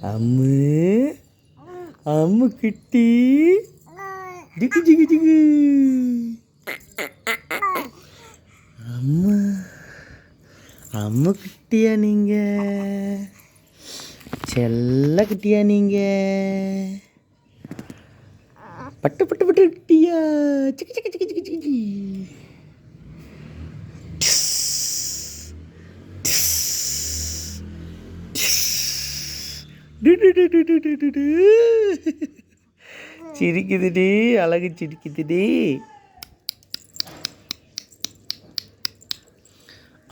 அம்மு அம்மு குட்டி ஜிகு ஜிகு ஜிகு. அம்மா அம்மு குட்டியா நீங்க, செல்ல குட்டியா நீங்க, பட்டு பட்டு பட்டு குட்டியா. சிக்கு சிக்கு சிக்கு சிக்கு சிக்கு. சிரிக்குதுடி, அழகு சிரிக்குதுடி.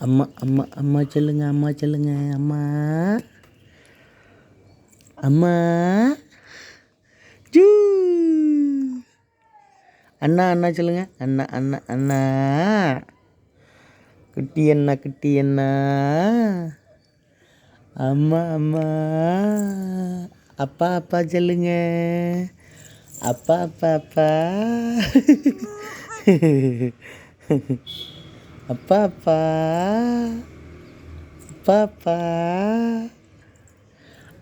அம்மா அம்மா அம்மா சொல்லுங்க, அம்மா சொல்லுங்க, அம்மா அம்மா ஜூ. அண்ணா அண்ணா சொல்லுங்க, அண்ணா அண்ணா அண்ணா. குட்டி அண்ணா குட்டி அண்ணா. அம்மா அம்மா. அப்பா அப்பா சொல்லுங்க, அப்பா அப்பா அப்பா. அப்பா அப்பா அப்பா அப்பா.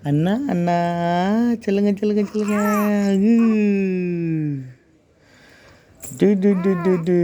அண்ணா அண்ணா சொல்லுங்க சொல்லுங்க சொல்லுங்க. To to to to to.